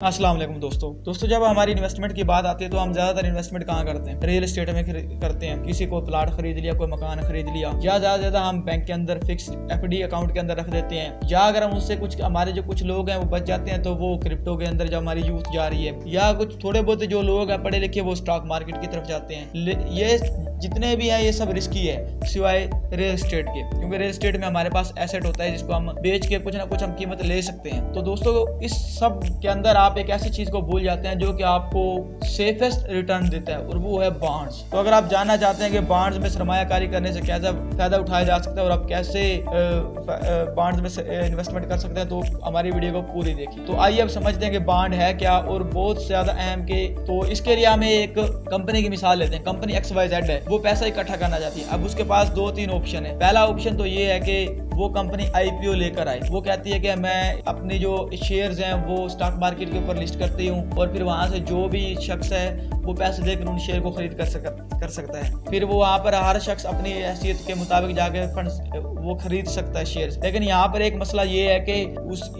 अस्सलाम वालेकुम दोस्तों जब हमारी इन्वेस्टमेंट की बात आती है तो हम ज़्यादातर इन्वेस्टमेंट कहाँ करते हैं? रियल एस्टेट में करते हैं। किसी को प्लाट खरीद लिया, कोई मकान खरीद लिया, या ज़्यादा हम बैंक के अंदर फिक्स एफडी अकाउंट के अंदर रख देते हैं, या अगर हम उससे कुछ हमारे जो कुछ लोग हैं वो बच जाते हैं तो वो क्रिप्टो के अंदर जो हमारी यूथ जा रही है, या कुछ थोड़े बहुत जो लोग हैं पढ़े लिखे वो स्टॉक मार्केट की तरफ जाते हैं। ये जितने भी हैं ये सब रिस्की है सिवाय रियल एस्टेट के, क्योंकि रियल एस्टेट में हमारे पास एसेट होता है जिसको हम बेच के कुछ ना कुछ हम कीमत ले सकते हैं। तो दोस्तों इस सब के अंदर आप एक ऐसी चीज को भूल जाते हैं जो कि आपको सेफेस्ट रिटर्न देता है, और वो है बॉन्ड्स। तो अगर आप जानना चाहते हैं कि बॉन्ड्स में सरमायाकारी करने से कैसा फायदा उठाया जा सकता है और आप कैसे बॉन्ड्स में इन्वेस्टमेंट कर सकते हैं, तो हमारी वीडियो को पूरी देखिए। तो आइए अब समझते हैं कि बॉन्ड है क्या और बहुत ज्यादा अहम के। तो इसके लिए हमें एक कंपनी की मिसाल लेते हैं। कंपनी XYZ है, वो पैसा इकट्ठा करना चाहती है। अब उसके पास 2-3 ऑप्शन है। पहला ऑप्शन तो ये है कि वो कंपनी IPO लेकर आए। वो कहती है कि मैं अपनी जो शेयर्स हैं वो स्टॉक मार्केट के ऊपर लिस्ट करती हूँ, और फिर वहां से जो भी शख्स है वो पैसे देकर उन शेयर को खरीद कर सकता है। फिर वो वहां पर हर शख्स अपनी हैसियत के मुताबिक जाके फंड्स वो खरीद सकता है शेयर्स। लेकिन यहाँ पर एक मसला ये है कि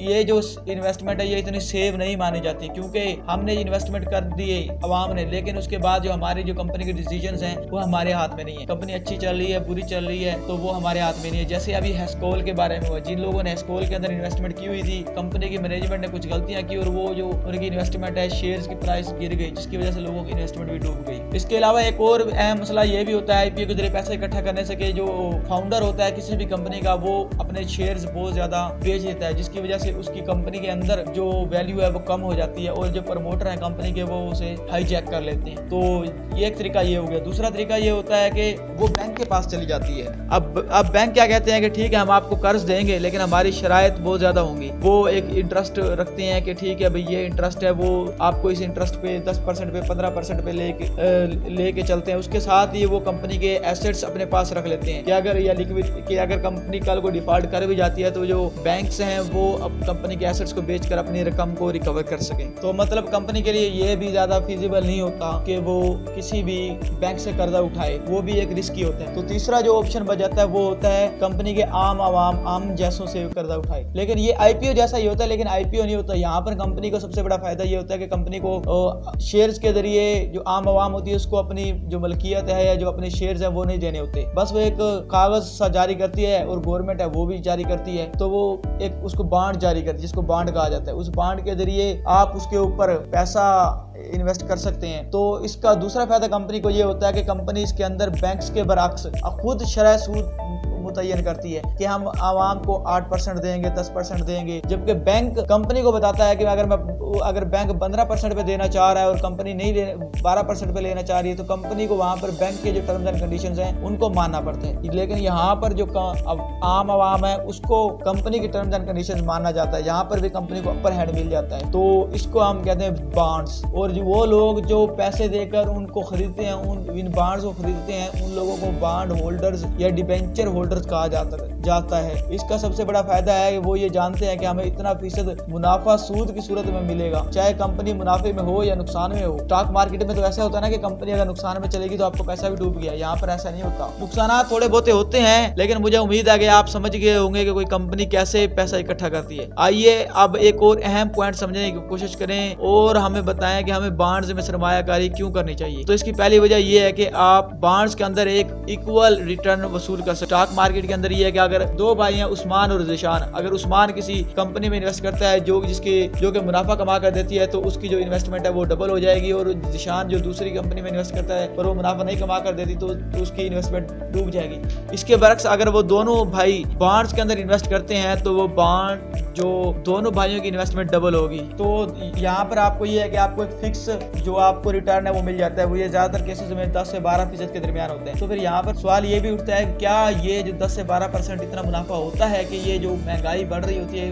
ये जो इन्वेस्टमेंट है ये इतनी सेव नहीं मानी जाती, क्योंकि हमने इन्वेस्टमेंट कर दिए अवाम ने, लेकिन उसके बाद जो हमारी जो कंपनी के डिसीजंस हैं वो हमारे हाथ में नहीं है। कंपनी अच्छी चल रही है, बुरी चल रही है, तो वो हमारे हाथ में नहीं है। जैसे अभी हेस्कोल के बारे में हुआ, जिन लोगों ने हेस्कोल के अंदर इन्वेस्टमेंट की हुई थी, कंपनी की मैनेजमेंट ने कुछ गलतियां की और वो जो उनकी इन्वेस्टमेंट है शेयर्स की प्राइस गिर गई, जिसकी वजह से लोगों की इन्वेस्टमेंट भी डूब गई। इसके अलावा एक और अहम मसला ये भी होता है IPO के जरिए पैसा इकट्ठा करने से कि जो फाउंडर होता है किसी भी कंपनी का, वो अपने शेयर्स बहुत ज्यादा बेच देता है, जिसकी वजह से उसकी कंपनी के अंदर जो वैल्यू है वो कम हो जाती है, और जो प्रमोटर है कंपनी के वो उसे हाईजैक कर लेते हैं। तो ये एक तरीका ये हो गया। दूसरा तरीका ये होता है कि वो बैंक के पास चली जाती है। अब बैंक क्या कहते हैं कि ठीक है हम आपको कर्ज देंगे, लेकिन हमारी शराइत बहुत ज्यादा होंगी। वो एक इंटरेस्ट रखते हैं कि ठीक है भाई ये इंटरेस्ट है, वो आपको इस इंटरेस्ट पे 10% पे 15% पे लेके चलते हैं। उसके साथ ही वो कंपनी के एसेट्स अपने पास रख लेते हैं कि अगर कंपनी कल को डिफॉल्ट कर भी जाती है तो जो बैंक्स हैं वो अब कंपनी के एसेट्स को बेचकर अपनी रकम को रिकवर कर सकें। तो मतलब कंपनी के लिए ये भी ज्यादा फिजिबल नहीं होता कि वो किसी भी बैंक से कर्जा उठाए, वो भी एक रिस्की होता है। तो तीसरा जो ऑप्शन बच जाता है वो होता है कंपनी के आम जैसों से कर्जा उठाए। लेकिन ये IPO जैसा ही होता है, लेकिन IPO नहीं होता। यहाँ पर कंपनी को सबसे बड़ा फायदा ये होता है कि कंपनी को शेयर्स के जरिए जो आम आवाम होती है उसको अपनी जो मलकियत है या जो अपने शेयर्स है वो नहीं देने होते, बस वो एक कागज सा जारी करती है, और गवर्नमेंट है वो भी जारी करती है। तो वो एक उसको बॉन्ड जारी करती है, जिसको बॉन्ड कहा जाता है। उस बॉन्ड के जरिए आप उसके ऊपर पैसा इन्वेस्ट कर सकते हैं। तो इसका दूसरा फायदा कंपनी को ये होता है कि कंपनी इसके अंदर बैंक्स के बरअक्स खुद शरह सूद मुतय्यन करती है कि हम आवाम को 8% देंगे, 10% देंगे, जबकि बैंक कंपनी को बताता है कि अगर बैंक 15% पे देना चाह रहा है और कंपनी नहीं 12% पे लेना चाह रही है, तो कंपनी को वहां पर बैंक के जो टर्म्स एंड कंडीशंस हैं उनको मानना पड़ता है। लेकिन यहाँ पर जो आम आवाम है उसको कंपनी के टर्म्स एंड कंडीशंस मानना जाता है, यहाँ पर भी कंपनी को अपर हैंड मिल जाता है। तो इसको हम कहते हैं बॉन्ड्स। और वो लोग जो पैसे देकर उनको खरीदते हैं, इन बॉन्ड्स को खरीदते हैं, उन लोगों को बॉन्ड होल्डर्स या डिबेंचर होल्डर्स कहा जाता है। इसका सबसे बड़ा फायदा है कि वो ये जानते हैं कि हमें इतना फीसद मुनाफा सूद की सूरत में मिलेगा, चाहे कंपनी मुनाफे में हो या नुकसान में हो। स्टॉक मार्केट में तो ऐसा होता है ना कि कंपनी अगर नुकसान में चलेगी तो आपको पैसा भी डूब गया। यहाँ पर ऐसा नहीं होता। नुकसान थोड़े बहुत होते हैं, लेकिन मुझे उम्मीद है कि आप समझ गए होंगे कि कोई कंपनी कैसे पैसा इकट्ठा करती है। आइए अब एक और अहम पॉइंट समझने की कोशिश करें और हमें बताएं कि हमें बॉन्ड्स में सरमायाकारी क्यों करनी चाहिए। तो इसकी पहली वजह यह है कि आप बॉन्ड्स के अंदर एक इक्वल रिटर्न वसूल कर सकते। स्टॉक मार्केट के अंदर ये है कि अगर दो भाई हैं उस्मान और ज़ीशान, अगर उस्मान किसी कंपनी में इन्वेस्ट करता है जो कि मुनाफा कमा कर देती है, तो उसकी जो इन्वेस्टमेंट है वो डबल हो जाएगी, और ज़ीशान जो दूसरी कंपनी में इन्वेस्ट करता है पर वो मुनाफा नहीं कमा कर देती तो उसकी इन्वेस्टमेंट डूब जाएगी। इसके बरक्स अगर वो दोनों भाई बॉन्ड्स के अंदर इन्वेस्ट करते हैं तो वो बॉन्ड जो दोनों भाइयों की इन्वेस्टमेंट डबल होगी। तो यहाँ पर आपको ये है कि आपको एक फिक्स जो आपको रिटर्न है वो मिल जाता है। वो ये ज्यादातर केसेस में 10 से 12% के दरमियान होते हैं। तो फिर यहाँ पर सवाल ये भी उठता है क्या ये जो 10 से 12% इतना मुनाफा होता है कि ये जो महंगाई बढ़ रही होती है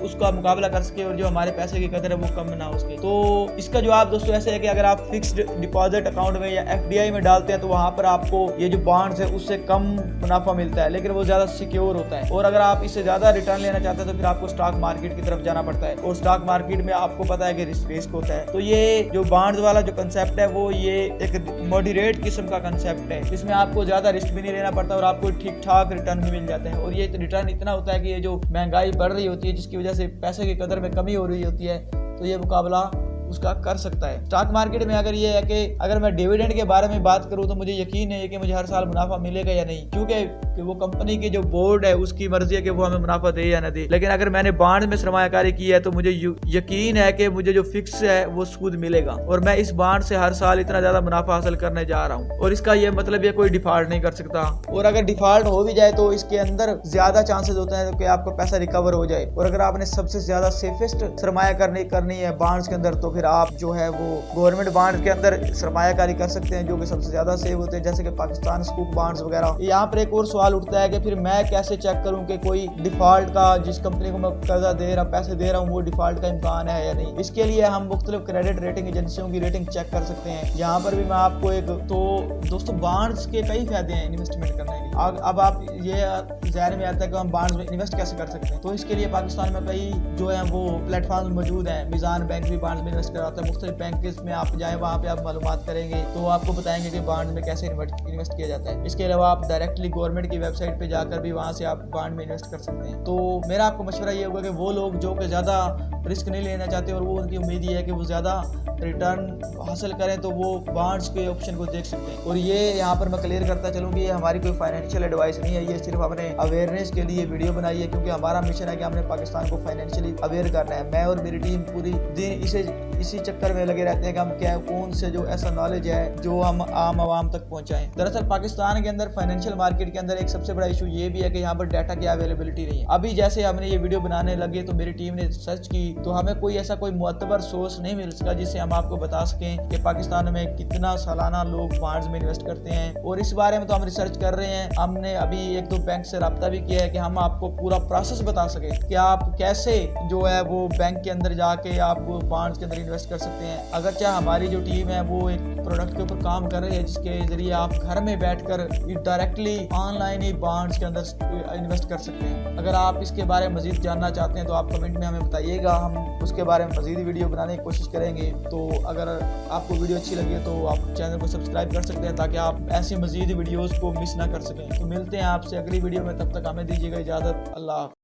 उसका मुकाबला कर सके और जो हमारे पैसे की कदर है वो कम ना हो सके। तो इसका जवाब दोस्तों ऐसे है कि अगर आप फिक्स्ड डिपॉजिट अकाउंट में या FDI में डालते हैं तो वहां पर आपको ये जो बॉन्ड्स है उससे कम मुनाफा मिलता है, लेकिन वो ज्यादा सिक्योर होता है। और अगर आप इससे ज्यादा रिटर्न लेना चाहते हैं तो फिर आपको स्टॉक मार्केट की तरफ जाना पड़ता है, और स्टॉक मार्केट में आपको पता है कि रिस्क होता है। तो ये जो बॉन्ड्स वाला जो कंसेप्ट है वो ये एक मॉडरेट किस्म का कंसेप्ट है, इसमें आपको ज्यादा रिस्क भी नहीं लेना पड़ता और आपको ठीक ठाक रिटर्न भी मिल जाते हैं। और ये रिटर्न इतना होता है कि ये जो महंगाई बढ़ रही होती है जिसकी वजह से पैसे की कदर में कमी हो रही होती है, तो ये मुकाबला उसका कर सकता है। स्टॉक मार्केट में अगर ये है कि अगर मैं डिविडेंड के बारे में बात करूं तो मुझे यकीन है कि मुझे हर साल मुनाफा मिलेगा या नहीं, क्योंकि वो कंपनी की जो बोर्ड है उसकी मर्जी है कि वो हमें मुनाफा दे या ना दे। लेकिन अगर मैंने बॉन्ड में सरमायाकारी की है तो मुझे यकीन है कि मुझे जो फिक्स है वो सूद मिलेगा, और मैं इस बॉन्ड से हर साल इतना ज्यादा मुनाफा हासिल करने जा रहा हूँ। और इसका ये मतलब ये कोई डिफॉल्ट नहीं कर सकता, और अगर डिफॉल्ट हो भी जाए तो इसके अंदर ज्यादा चांसेस होते हैं कि आपका पैसा रिकवर हो जाए। और अगर आपने सबसे ज्यादा सेफेस्ट सरमाया करनी है बॉन्ड्स के अंदर, तो फिर आप जो है वो गवर्नमेंट बॉन्ड के अंदर सरमायाकारी कर सकते हैं, जो कि सबसे ज्यादा सेव होते हैं, जैसे कि पाकिस्तान स्कूक बॉन्ड्स वगैरह। यहाँ पर एक और सवाल उठता है कि फिर मैं कैसे चेक करूं कि कोई डिफॉल्ट का, जिस कंपनी को मैं कर्जा दे रहा पैसे दे रहा हूँ, वो डिफॉल्ट का इम्कान है या नहीं। इसके लिए हम मुख्तलिफ क्रेडिट रेटिंग एजेंसियों की रेटिंग चेक कर सकते हैं। यहाँ पर भी मैं आपको एक, तो दोस्तों बॉन्ड्स के कई फायदे हैं इन्वेस्टमेंट करने के। अब आप ये ज़हन में आता है कि हम बॉन्ड्स में इन्वेस्ट कैसे कर सकते हैं, तो इसके लिए पाकिस्तान में कई जो है वो प्लेटफॉर्म मौजूद हैं। मिजान बैंक भी बॉन्ड्स में इन्वेस्ट कराता है। मुख्तलिफ बैंक में आप जाएँ, वहाँ पे आप मालूमात करेंगे तो आपको बताएंगे कि बॉन्ड में कैसे इन्वेस्ट किया जाता है। इसके अलावा आप डायरेक्टली गवर्नमेंट की वेबसाइट पे जाकर भी वहाँ से आप बॉन्ड में इन्वेस्ट कर सकते हैं। तो मेरा आपको मशवरा ये होगा कि वो लोग जो कि ज़्यादा रिस्क नहीं लेना चाहते और वो उनकी उम्मीद ये है कि वो ज़्यादा रिटर्न हासिल करें, तो वो बॉन्ड्स के ऑप्शन को देख सकते हैं। और ये यहाँ पर मैं क्लियर करता चलूँ कि ये हमारी कोई फाइनेंशियल एडवाइस नहीं है, ये सिर्फ हमने अवेयरनेस के लिए वीडियो बनाई है, क्योंकि हमारा मिशन है कि हमने पाकिस्तान को फाइनेंशियली अवेयर करना है। मैं और मेरी टीम पूरी दिन इसी चक्कर में लगे रहते हैं कि हम क्या कौन से जो ऐसा नॉलेज है जो हम आम आवाम तक पहुँचाएं। दरअसल पाकिस्तान के अंदर फाइनेंशियल मार्केट के अंदर एक सबसे बड़ा इशू ये भी है कि यहाँ पर डाटा की अवेलेबिलिटी नहीं है। अभी जैसे हमने ये वीडियो बनाने लगे तो मेरी टीम ने सर्च की, तो हमें कोई मुअतबर सोर्स नहीं मिल सका जिससे हम आपको बता सकें कि पाकिस्तान में कितना सालाना लोग बॉन्ड्स में इन्वेस्ट करते हैं। और इस बारे में तो हम रिसर्च कर रहे हैं। हमने अभी एक दो बैंक से रब्ता भी किया है कि हम आपको पूरा प्रोसेस बता सके कि आप कैसे जो है वो बैंक के अंदर जाके आप बॉन्ड्स के अंदर इन्वेस्ट कर सकते हैं। अगर चाहे हमारी जो टीम है वो एक प्रोडक्ट के ऊपर काम कर रही है जिसके जरिए आप घर में बैठकर डायरेक्टली ऑनलाइन ही बॉन्ड्स के अंदर इन्वेस्ट कर सकते हैं। अगर आप इसके बारे में मजीद जानना चाहते हैं तो आप कमेंट में हमें बताइएगा, हम उसके बारे में मजीद वीडियो बनाने की कोशिश करेंगे। तो अगर आपको वीडियो अच्छी लगी तो आप चैनल को सब्सक्राइब कर सकते हैं ताकि आप ऐसी मजीद वीडियोस को मिस ना कर सकें। तो मिलते हैं आपसे अगली वीडियो में, तब तक हमें दीजिएगा इजाज़त। अल्लाह।